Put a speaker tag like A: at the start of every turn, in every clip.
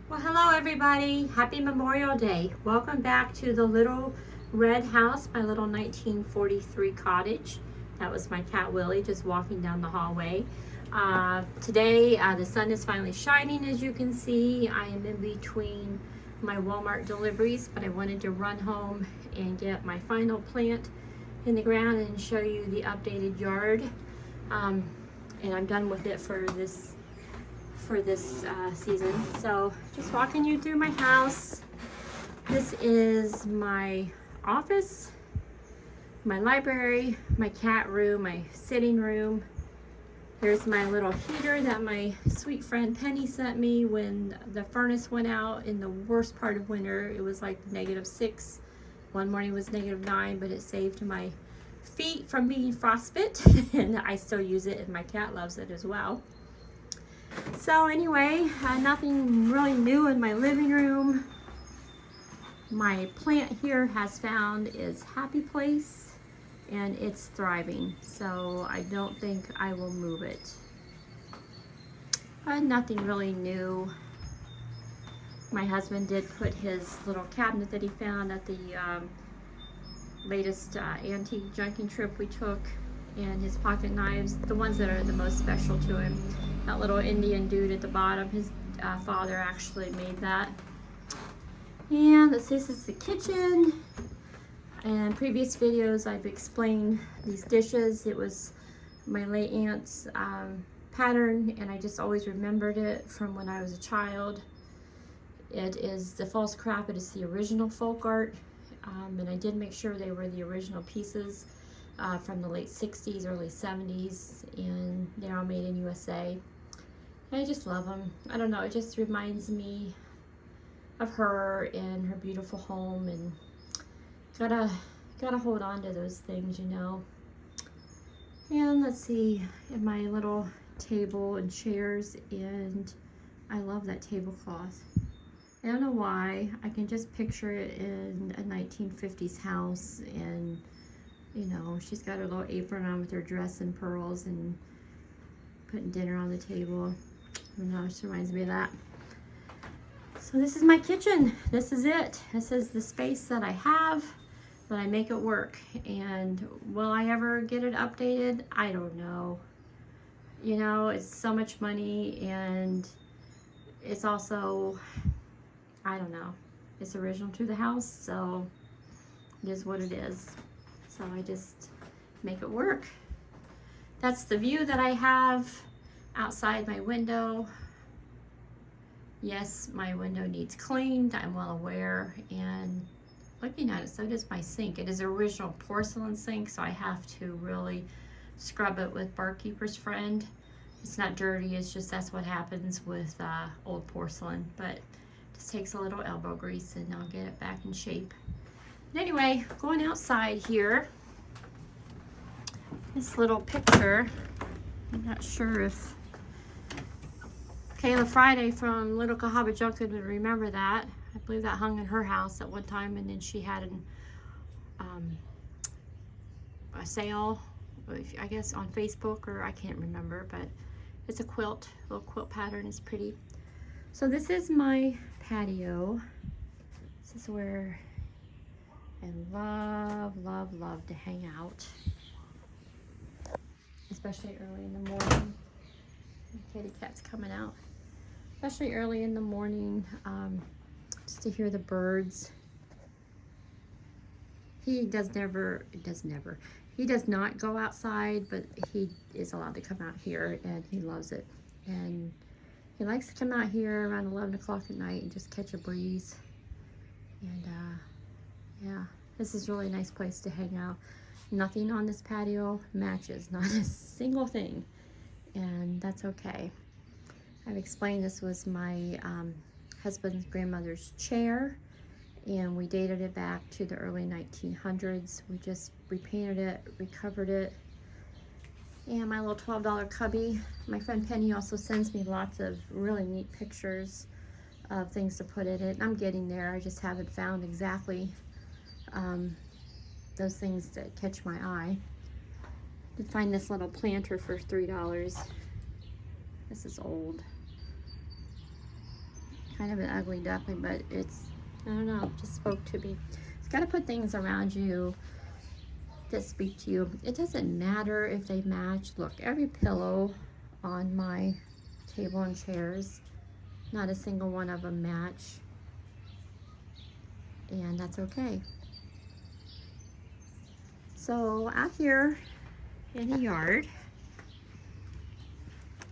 A: Well, hello everybody. Happy Memorial Day. Welcome back to the Little Red House, my little 1943 cottage. That was my cat Willie just walking down the hallway. Today, the sun is finally shining, as you can see. I am in between my Walmart deliveries, but I wanted to run home and get my final plant in the ground and show you the updated yard. And I'm done with it for this season. So just walking you through my house. This is my office, my library, my cat room, my sitting room. There's my little heater that my sweet friend Penny sent me when the furnace went out in the worst part of winter. It was like -6. One morning was -9, but it saved my feet from being frostbite and I still use it and my cat loves it as well. So anyway, nothing really new in my living room. My plant here has found its happy place and it's thriving. So I don't think I will move it. Nothing really new. My husband did put his little cabinet that he found at the latest antique junking trip we took, and his pocket knives, the ones that are the most special to him. That little Indian dude at the bottom, his father actually made that. And this is the kitchen. And previous videos I've explained these dishes. It was my late aunt's pattern, and I just always remembered it from when I was a child. It is the false crap. It is the original folk art, and I did make sure they were the original pieces from the late 60s, early 70s, and they're all made in USA. I just love them. I don't know, it just reminds me of her and her beautiful home, and gotta hold on to those things, you know. And let's see, in my little table and chairs, and I love that tablecloth. I don't know why, I can just picture it in a 1950s house, and you know, she's got her little apron on with her dress and pearls and putting dinner on the table. I don't know, it just reminds me of that. So this is my kitchen. This is it. This is the space that I have, but I make it work. And will I ever get it updated? I don't know. You know, it's so much money, and it's also, I don't know, it's original to the house, so it is what it is. So I just make it work. That's the view that I have outside my window. Yes, my window needs cleaned, I'm well aware, and looking at it, so does my sink. It is an original porcelain sink, so I have to really scrub it with Barkeeper's Friend. It's not dirty, it's just that's what happens with old porcelain, but it just takes a little elbow grease and I'll get it back in shape. But anyway, going outside here, this little picture, I'm not sure if Kayla Friday from Little Cahaba Junction would remember that. I believe that hung in her house at one time, and then she had a sale, I guess on Facebook, or I can't remember, but it's a quilt, a little quilt pattern. It's pretty. So this is my patio. This is where I love to hang out, especially early in the morning. The kitty cat's coming out. Especially early in the morning, just to hear the birds. He does not go outside, but he is allowed to come out here, and he loves it. And he likes to come out here around 11 o'clock at night and just catch a breeze. And yeah, this is a really nice place to hang out. Nothing on this patio matches, not a single thing, and that's okay. I've explained this was my husband's grandmother's chair, and we dated it back to the early 1900s. We just repainted it, recovered it. And my little $12 cubby. My friend Penny also sends me lots of really neat pictures of things to put in it. I'm getting there, I just haven't found exactly those things that catch my eye. I did find this little planter for $3. This is old. kind of an ugly duckling, but it's, I don't know, just spoke to me. It's got to put things around you that speak to you. It doesn't matter if they match. Look, every pillow on my table and chairs, not a single one of them match. And that's okay. So out here in the yard,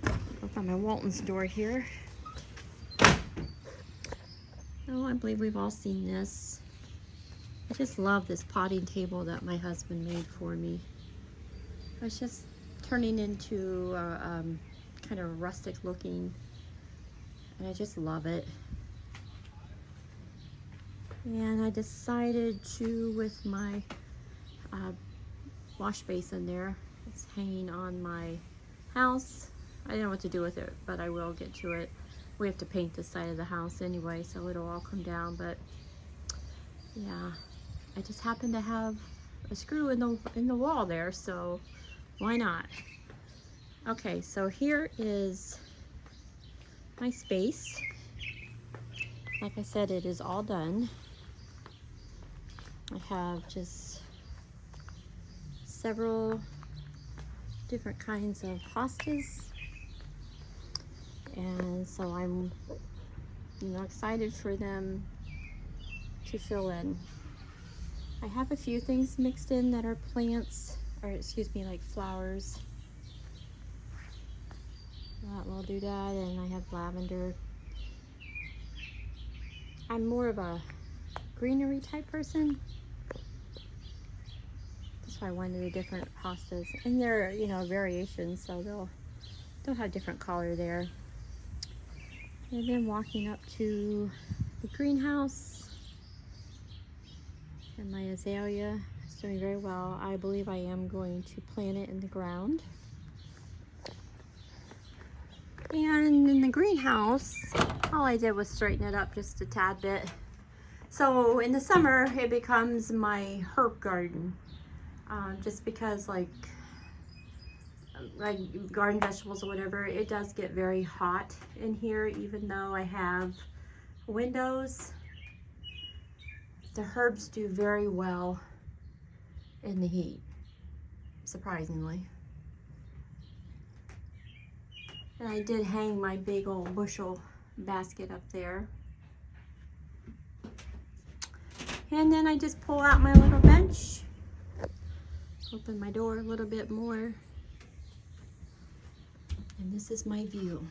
A: go find my Walton's door here. Oh, I believe we've all seen this. I just love this potting table that my husband made for me. It's just turning into kind of rustic looking, and I just love it. And I decided to, with my wash basin there, it's hanging on my house. I don't know what to do with it, but I will get to it. We have to paint this side of the house anyway, so it'll all come down. But yeah, I just happen to have a screw in the wall there, so why not? Okay, so here is my space. Like I said, it is all done. I have just several different kinds of hostas, and so I'm excited for them to fill in. I have a few things mixed in that are plants, or excuse me, like flowers. That will do that, and I have lavender. I'm more of a greenery type person. That's why I wanted the different hostas, and they're variations, so they'll have different color there. And then walking up to the greenhouse, and my azalea is doing very well. I believe I am going to plant it in the ground. And in the greenhouse, all I did was straighten it up just a tad bit. So in the summer, it becomes my herb garden. Just because like garden vegetables or whatever, it does get very hot in here, even though I have windows. The herbs do very well in the heat, surprisingly. And I did hang my big old bushel basket up there. And then I just pull out my little bench, open my door a little bit more, and this is my view.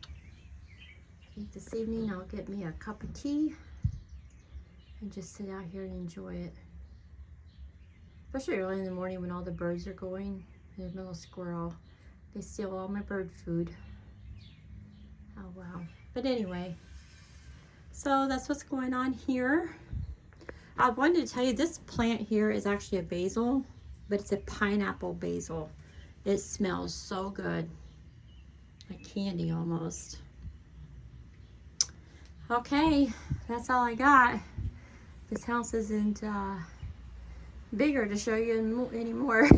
A: I think this evening I'll get me a cup of tea and just sit out here and enjoy it. Especially early in the morning when all the birds are going. There's a little squirrel. They steal all my bird food. Oh wow. But anyway, so that's what's going on here. I wanted to tell you, this plant here is actually a basil, but it's a pineapple basil. It smells so good, like candy almost. Okay, that's all I got. This house isn't bigger to show you anymore.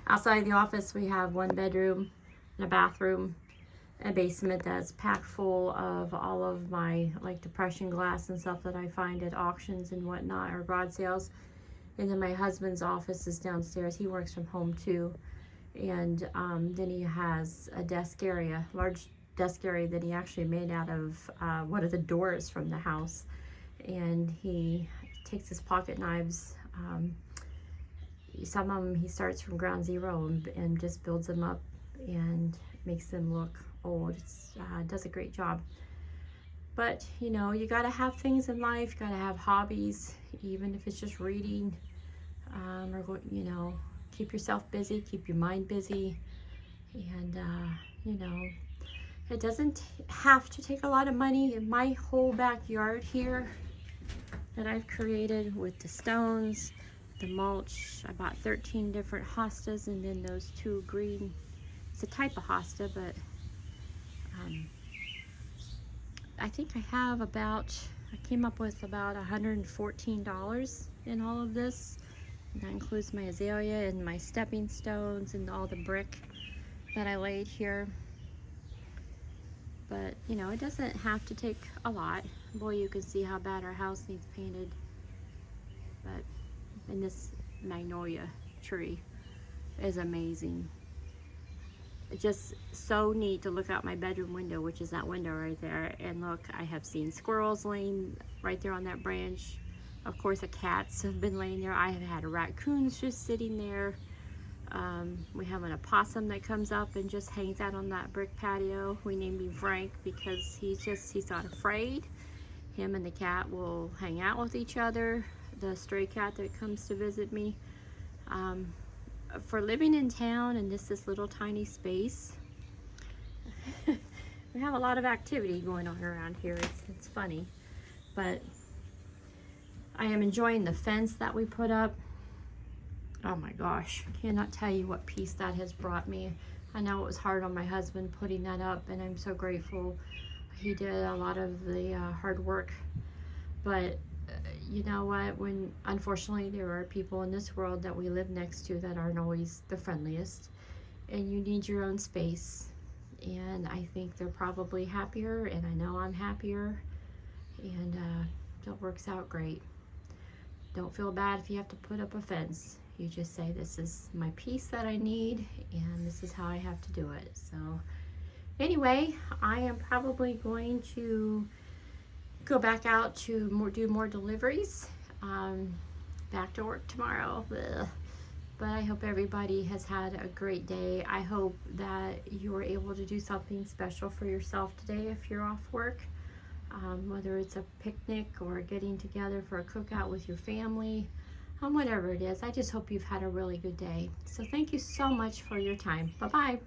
A: Outside the office, we have one bedroom and a bathroom, a basement that's packed full of all of my like depression glass and stuff that I find at auctions and whatnot, or garage sales. And then my husband's office is downstairs. He works from home too. And then he has a desk area, large desk area that he actually made out of one of the doors from the house. And he takes his pocket knives. Some of them he starts from ground zero and just builds them up and makes them look old. Does a great job. But you gotta have things in life. You gotta have hobbies, even if it's just reading, or keep yourself busy, keep your mind busy. And it doesn't have to take a lot of money. In my whole backyard here that I've created with the stones, the mulch, I bought 13 different hostas, and then those two green, it's a type of hosta, but I think I came up with about $114 in all of this. And that includes my azalea and my stepping stones and all the brick that I laid here. but you know, it doesn't have to take a lot. Boy, you can see how bad our house needs painted. But, and this magnolia tree is amazing. It's just so neat to look out my bedroom window, which is that window right there, and look, I have seen squirrels laying right there on that branch. Of course, the cats have been laying there. I have had raccoons just sitting there. We have an opossum that comes up and just hangs out on that brick patio. We named him Frank because he's not afraid. Him and the cat will hang out with each other. The stray cat that comes to visit me. For living in town in this little tiny space, we have a lot of activity going on around here. It's funny, but I am enjoying the fence that we put up. Oh my gosh, cannot tell you what peace that has brought me. I know it was hard on my husband putting that up, and I'm so grateful. He did a lot of the hard work, but you know what, when unfortunately there are people in this world that we live next to that aren't always the friendliest, and you need your own space, and I think they're probably happier, and I know I'm happier, and it works out great. Don't feel bad if you have to put up a fence. You just say, this is my peace that I need, and this is how I have to do it. So anyway, I am probably going to go back out to do more deliveries. Back to work tomorrow. Ugh. But I hope everybody has had a great day. I hope that you were able to do something special for yourself today if you're off work. Whether it's a picnic or getting together for a cookout with your family, whatever it is. I just hope you've had a really good day. So thank you so much for your time. Bye-bye.